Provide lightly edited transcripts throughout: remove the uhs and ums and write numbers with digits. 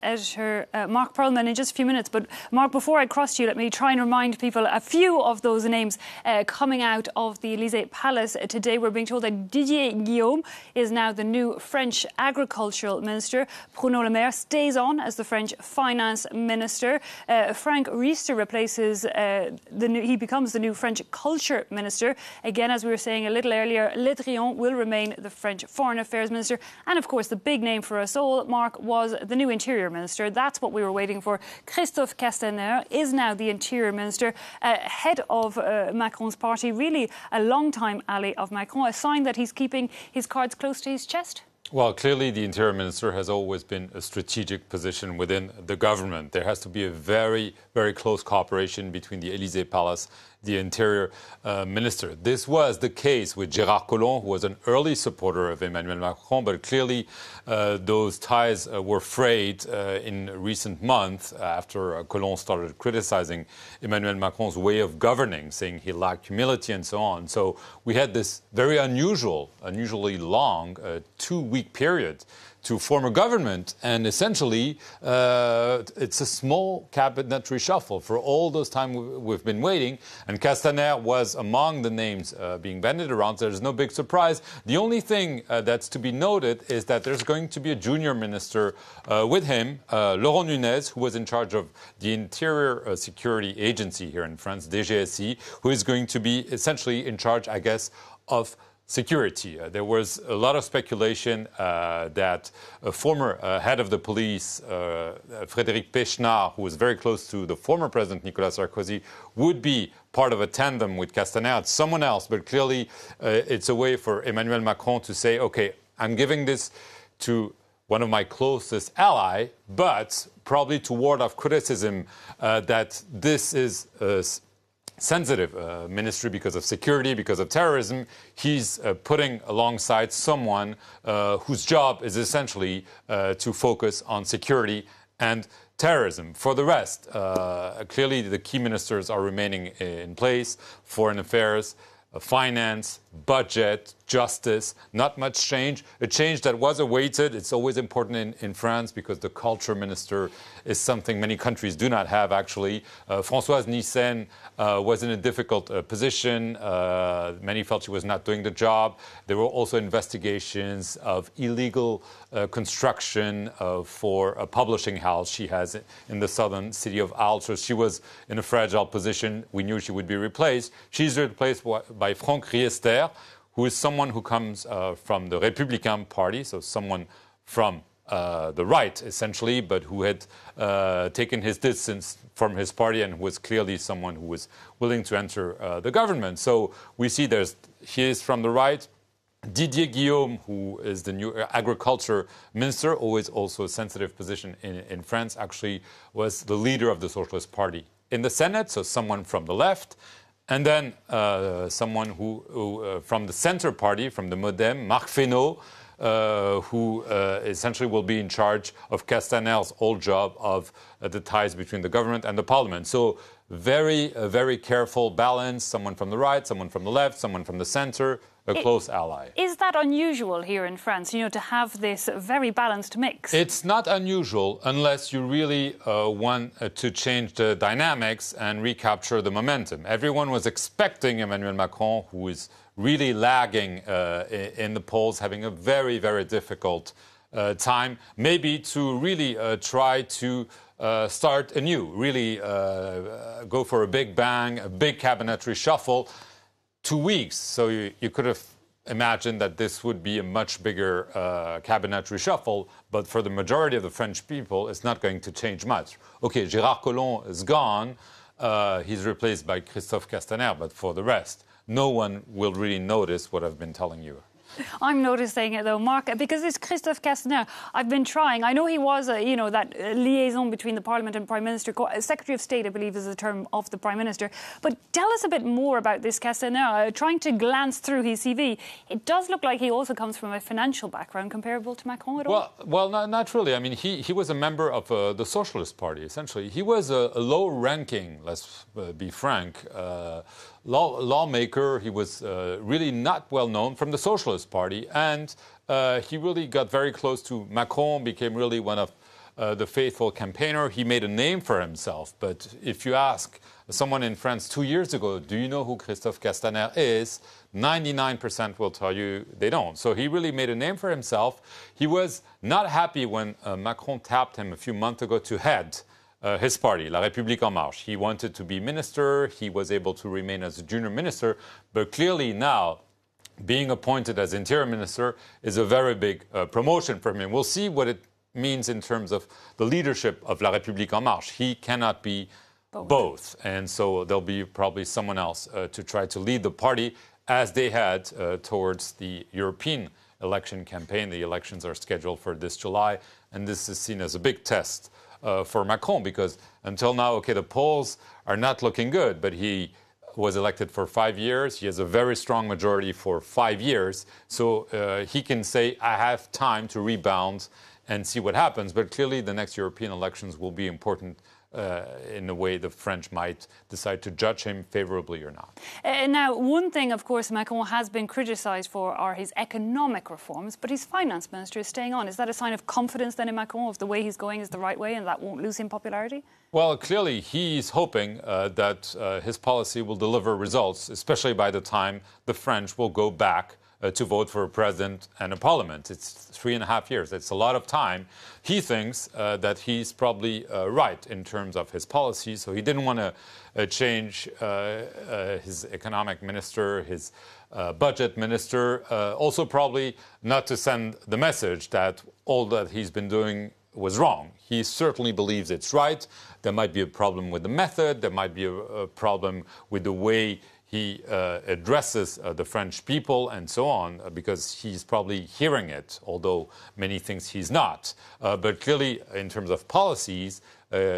Editor Mark Perlman in just a few minutes. But Mark, before I cross to you, let me try and remind people a few of those names coming out of the Élysée Palace today. We're being told that Didier Guillaume is now the new French Agricultural Minister. Bruno Le Maire stays on as the French Finance Minister. Franck Riester replaces he becomes the new French Culture Minister. Again, as we were saying a little earlier, Le Drian will remain the French Foreign Affairs Minister. And of course, the big name for us all, Mark, was the new Interior Minister. That's what we were waiting for. Christophe Castaner is now the Interior Minister, head of Macron's party, really a long-time ally of Macron, a sign that he's keeping his cards close to his chest. Well, clearly the Interior Minister has always been a strategic position within the government. There has to be a very, very close cooperation between the Élysée Palace, the Interior Minister. This was the case with Gérard Collomb, who was an early supporter of Emmanuel Macron, but clearly those ties were frayed in recent months after Collomb started criticizing Emmanuel Macron's way of governing, saying he lacked humility and so on. So we had this very unusually long 2-week period to form a government, and essentially it's a small cabinet reshuffle for all those time we've been waiting, and Castaner was among the names being bandied around, so there's no big surprise. The only thing that's to be noted is that there's going to be a junior minister with him, Laurent Nunez, who was in charge of the Interior Security Agency here in France, DGSI, who is going to be essentially in charge, I guess, of security. There was a lot of speculation that a former head of the police, Frédéric Pechnard, who was very close to the former President Nicolas Sarkozy, would be part of a tandem with Castaner. It's someone else, but clearly it's a way for Emmanuel Macron to say, okay, I'm giving this to one of my closest ally, but probably to ward off criticism that this is sensitive ministry because of security, because of terrorism. He's putting alongside someone whose job is essentially to focus on security and terrorism. For the rest, clearly the key ministers are remaining in place: foreign affairs, finance, budget, justice. Not much change. A change that was awaited. It's always important in France because the culture minister is something many countries do not have, actually. Françoise Nyssen was in a difficult position. Many felt she was not doing the job. There were also investigations of illegal construction for a publishing house she has in the southern city of Arles. So she was in a fragile position. We knew she would be replaced. She's replaced by Franck Riester, who is someone who comes from the Républicain Party, so someone from the right, essentially, but who had taken his distance from his party and was clearly someone who was willing to enter the government. So we see he is from the right. Didier Guillaume, who is the new agriculture minister, always also a sensitive position in France, actually was the leader of the Socialist Party in the Senate, so someone from the left. And then someone who from the Centre Party, from the Modem, Marc Fesneau, who essentially will be in charge of Castaner's old job of the ties between the government and the parliament. So very careful balance, someone from the right, someone from the left, someone from the centre, a close ally. Is that unusual here in France, to have this very balanced mix? It's not unusual unless you really want to change the dynamics and recapture the momentum. Everyone was expecting Emmanuel Macron, who is really lagging in the polls, having a very difficult time, maybe to really try to start anew, really go for a big bang, a big cabinet reshuffle. 2 weeks, so you could have imagined that this would be a much bigger cabinet reshuffle, but for the majority of the French people, it's not going to change much. Okay, Gérard Collomb is gone. He's replaced by Christophe Castaner, but for the rest, no one will really notice what I've been telling you. I'm noticing it, though, Mark, because it's Christophe Castaner. I've been trying. I know he was, that liaison between the Parliament and Prime Minister. Secretary of State, I believe, is the term of the Prime Minister. But tell us a bit more about this Castaner. Trying to glance through his CV, it does look like he also comes from a financial background comparable to Macron at all. Well, not really. I mean, he was a member of the Socialist Party, essentially. He was a low-ranking, let's be frank, lawmaker. He was really not well known from the Socialist Party, and he really got very close to Macron, became really one of the faithful campaigner. He made a name for himself. But if you ask someone in France 2 years ago, do you know who Christophe Castaner is? 99% will tell you they don't. So he really made a name for himself. He was not happy when Macron tapped him a few months ago to head his party, La République En Marche. He wanted to be minister. He was able to remain as a junior minister. But clearly now, being appointed as interior minister is a very big promotion for him. We'll see what it means in terms of the leadership of La République En Marche. He cannot be both. And so there'll be probably someone else to try to lead the party as they head towards the European election campaign. The elections are scheduled for this July, and this is seen as a big test for Macron, because until now, okay, the polls are not looking good, but he was elected for 5 years. He has a very strong majority for 5 years. So he can say, I have time to rebound and see what happens. But clearly the next European elections will be important in the way the French might decide to judge him favorably or not. Now, one thing, of course, Macron has been criticised for are his economic reforms, but his finance minister is staying on. Is that a sign of confidence then in Macron, of the way he's going is the right way and that won't lose him popularity? Well, clearly he's hoping that his policy will deliver results, especially by the time the French will go back to vote for a president and a parliament. It's 3.5 years. It's a lot of time. He thinks that he's probably right in terms of his policy, so he didn't want to change his economic minister, his budget minister, also probably not to send the message that all that he's been doing was wrong. He certainly believes it's right. There might be a problem with the method. There might be a problem with the way he addresses the French people and so on, because he's probably hearing it, although many things he's not. But clearly, in terms of policies,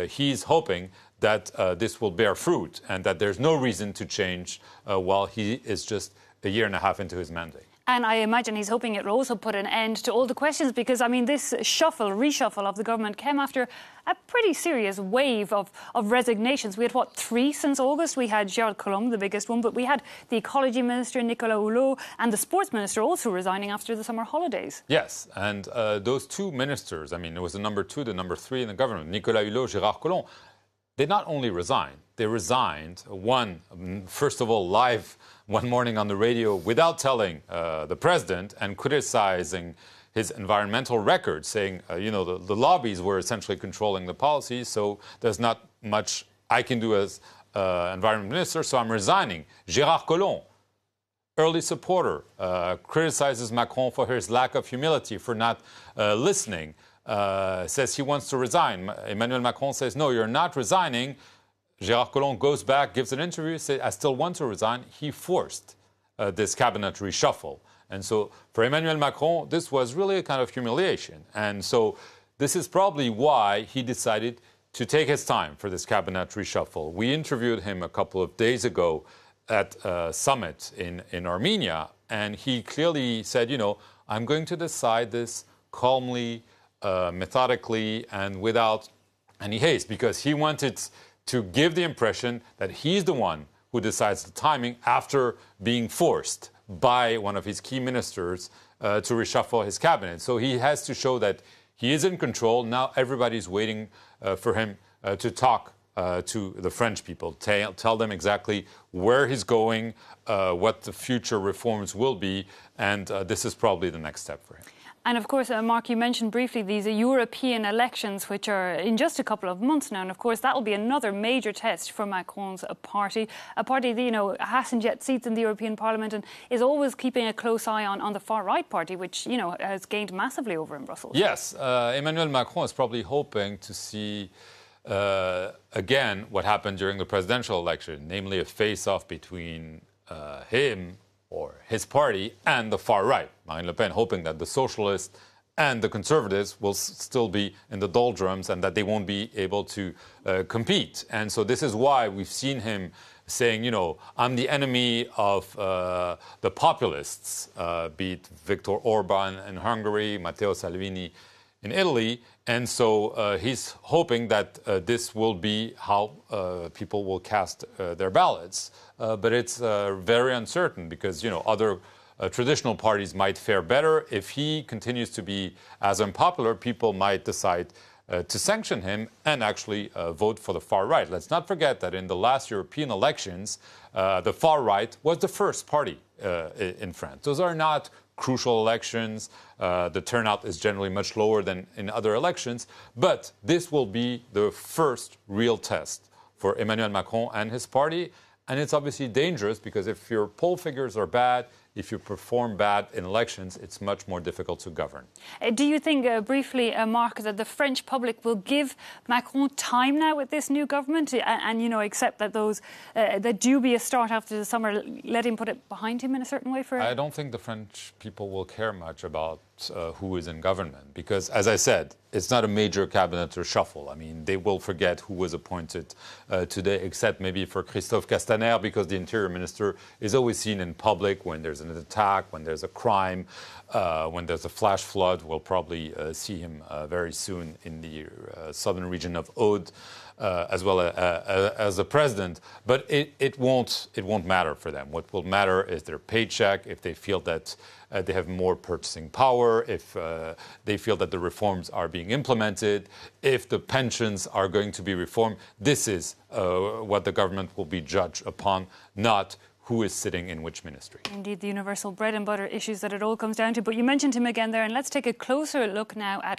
he's hoping that this will bear fruit and that there's no reason to change while he is just 1.5 years into his mandate. And I imagine he's hoping it will also put an end to all the questions, because, I mean, this reshuffle of the government came after a pretty serious wave of resignations. We had, 3 since August? We had Gérald Collomb, the biggest one, but we had the ecology minister, Nicolas Hulot, and the sports minister also resigning after the summer holidays. Yes, and those 2 ministers, I mean, it was the number 2, the number 3 in the government, Nicolas Hulot, Gérald Collomb, they not only resigned, they resigned, first of all, live one morning on the radio without telling the president and criticizing his environmental record, saying, the lobbies were essentially controlling the policy, so there's not much I can do as environment minister, so I'm resigning. Gérard Collomb, early supporter, criticizes Macron for his lack of humility, for not listening, says he wants to resign. Emmanuel Macron says, no, you're not resigning. Gérard Collomb goes back, gives an interview, says, I still want to resign. He forced this cabinet reshuffle. And so for Emmanuel Macron, this was really a kind of humiliation. And so this is probably why he decided to take his time for this cabinet reshuffle. We interviewed him a couple of days ago at a summit in Armenia, and he clearly said, I'm going to decide this calmly, methodically, and without any haste, because he wanted to give the impression that he's the one who decides the timing after being forced by one of his key ministers to reshuffle his cabinet. So he has to show that he is in control. Now everybody's waiting for him to talk to the French people, tell them exactly where he's going, what the future reforms will be, and this is probably the next step for him. And of course, Mark, you mentioned briefly these European elections, which are in just a couple of months now. And of course, that will be another major test for Macron's party. A party that, hasn't yet seats in the European Parliament and is always keeping a close eye on the far-right party, which, has gained massively over in Brussels. Yes, Emmanuel Macron is probably hoping to see again what happened during the presidential election, namely a face-off between him or his party and the far right. Marine Le Pen hoping that the socialists and the conservatives will still be in the doldrums and that they won't be able to compete. And so this is why we've seen him saying, I'm the enemy of the populists, be it Viktor Orban in Hungary, Matteo Salvini in Italy. And so he's hoping that this will be how people will cast their ballots. But it's very uncertain because, other traditional parties might fare better. If he continues to be as unpopular, people might decide to sanction him and actually vote for the far right. Let's not forget that in the last European elections, the far right was the first party in France. Those are not crucial elections. The turnout is generally much lower than in other elections, but this will be the first real test for Emmanuel Macron and his party. And it's obviously dangerous because if your poll figures are bad, if you perform bad in elections, it's much more difficult to govern. Do you think, briefly, Marc, that the French public will give Macron time now with this new government and you know, accept that those the dubious start after the summer, let him put it behind him in a certain way? I don't think the French people will care much about who is in government because, as I said, it's not a major cabinet reshuffle. I mean, they will forget who was appointed today, except maybe for Christophe Castaner, because the interior minister is always seen in public when there's an attack, when there's a crime, when there's a flash flood. We'll probably see him very soon in the southern region of Aude, as well as the president. But it won't matter for them. What will matter is their paycheck, if they feel that they have more purchasing power, if they feel that the reforms are being implemented, if the pensions are going to be reformed. This is what the government will be judged upon, not who is sitting in which ministry. Indeed, the universal bread and butter issues that it all comes down to. But you mentioned him again there, and let's take a closer look now at